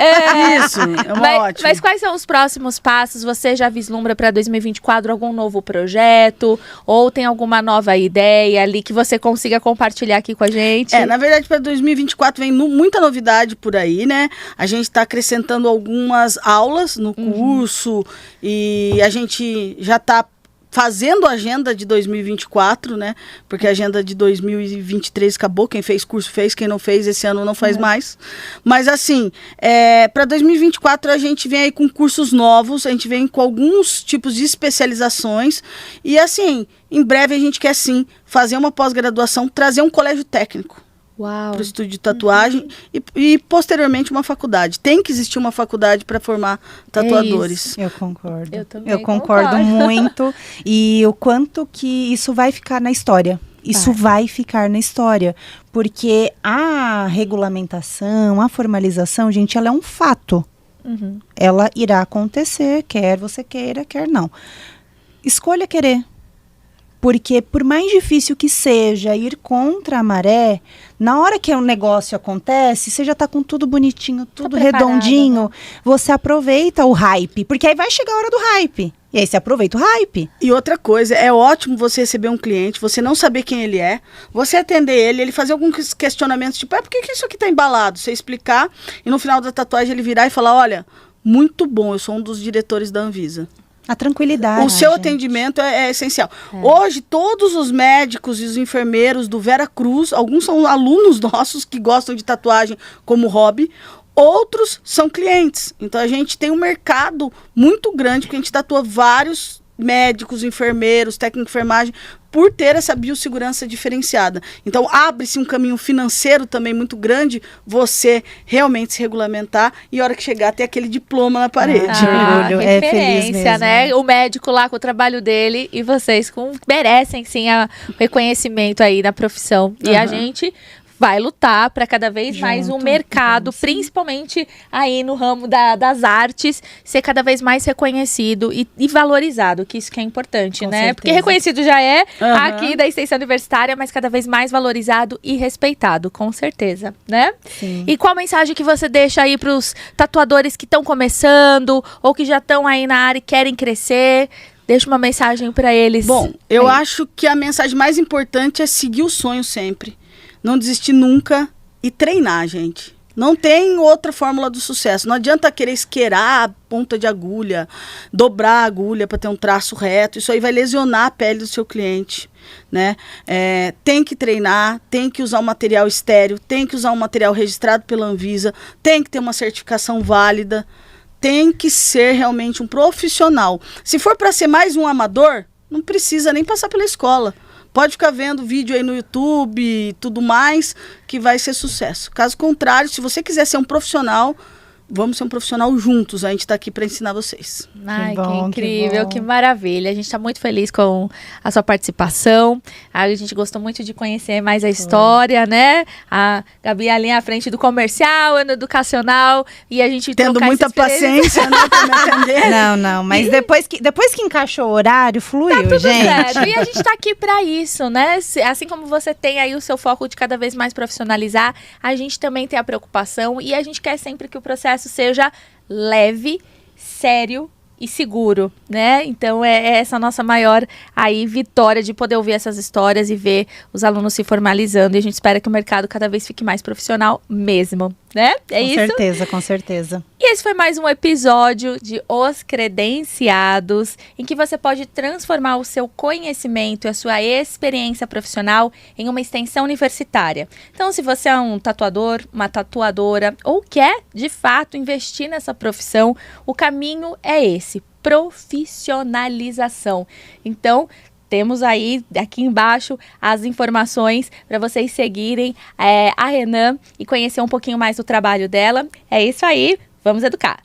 Isso, é uma ótima. Mas quais são os próximos passos? Você já vislumbra para 2024 algum novo projeto? Ou tem alguma nova ideia ali que você consiga compartilhar aqui com a gente? Na verdade, para 2024 vem muita novidade por aí, né? A gente está acrescentando algumas aulas no curso e a gente já está fazendo a agenda de 2024, né? Porque a agenda de 2023 acabou. Quem fez curso fez, quem não fez esse ano não faz mais. Mas assim, para 2024 a gente vem aí com cursos novos, a gente vem com alguns tipos de especializações e assim, em breve a gente quer sim fazer uma pós-graduação, trazer um colégio técnico. Para o estúdio de tatuagem e posteriormente uma faculdade. Tem que existir uma faculdade para formar tatuadores. Eu concordo. Eu também Eu concordo muito. E o quanto que isso vai ficar na história. Isso vai ficar na história. Porque a regulamentação, a formalização, gente, ela é um fato. Ela irá acontecer, quer você queira, quer não. Escolha querer. Porque por mais difícil que seja ir contra a maré, na hora que o negócio acontece, você já está com tudo bonitinho, tudo redondinho, você aproveita o hype, porque aí vai chegar a hora do hype. E aí você aproveita o hype. E outra coisa, é ótimo você receber um cliente, você não saber quem ele é, você atender ele fazer alguns questionamentos, tipo, por que isso aqui está embalado? Você explicar, e no final da tatuagem ele virar e falar, olha, muito bom, eu sou um dos diretores da Anvisa. A tranquilidade. O seu atendimento é essencial. Hoje, todos os médicos e os enfermeiros do Vera Cruz, alguns são alunos nossos que gostam de tatuagem como hobby, outros são clientes. Então, a gente tem um mercado muito grande, porque a gente tatua vários médicos, enfermeiros, técnicos de enfermagem, por ter essa biossegurança diferenciada. Então, abre-se um caminho financeiro também muito grande, você realmente se regulamentar e a hora que chegar, ter aquele diploma na parede. Orgulho, é feliz mesmo. Né? O médico lá com o trabalho dele e vocês merecem, sim, o reconhecimento aí na profissão. E a gente vai lutar para cada vez mais o mercado, principalmente aí no ramo das artes, ser cada vez mais reconhecido e valorizado, que isso que é importante, com né? Certeza. Porque reconhecido já é aqui da extensão universitária, mas cada vez mais valorizado e respeitado, com certeza, né? Sim. E qual mensagem que você deixa aí para os tatuadores que estão começando ou que já estão aí na área e querem crescer? Deixa uma mensagem para eles. Bom, eu acho que a mensagem mais importante é seguir o sonho sempre. Não desistir nunca e treinar, gente. Não tem outra fórmula do sucesso. Não adianta querer esquerar a ponta de agulha, dobrar a agulha para ter um traço reto. Isso aí vai lesionar a pele do seu cliente, né? Tem que treinar, tem que usar um material estéreo, tem que usar um material registrado pela Anvisa, tem que ter uma certificação válida, tem que ser realmente um profissional. Se for para ser mais um amador, não precisa nem passar pela escola. Pode ficar vendo vídeo aí no YouTube e tudo mais, que vai ser sucesso. Caso contrário, se você quiser ser um profissional, vamos ser um profissional juntos, a gente está aqui para ensinar vocês. Ai, bom, que incrível, que que bom. maravilha. A gente está muito feliz com a sua participação. A gente gostou muito de conhecer mais a história, né? A Gabi ali à frente do comercial, ano educacional, e a gente Tendo trocar muita essa experiência. paciência, né, para me atender. Não, mas depois que encaixou o horário, fluiu, Tudo gente. certo. E a gente tá aqui pra isso, né? Assim como você tem aí o seu foco de cada vez mais profissionalizar, a gente também tem a preocupação e a gente quer sempre que o processo seja leve, sério e seguro, né? Então é essa a nossa maior aí vitória de poder ouvir essas histórias e ver os alunos se formalizando, e a gente espera que o mercado cada vez fique mais profissional mesmo, né? É Com isso? certeza, com certeza. E esse foi mais um episódio de Os Credenciados, em que você pode transformar o seu conhecimento e a sua experiência profissional em uma extensão universitária. Então, se você é um tatuador, uma tatuadora, ou quer, de fato, investir nessa profissão, o caminho é esse, profissionalização. Então, temos aí, aqui embaixo, as informações para vocês seguirem a Renan e conhecer um pouquinho mais do trabalho dela. É isso aí, vamos educar!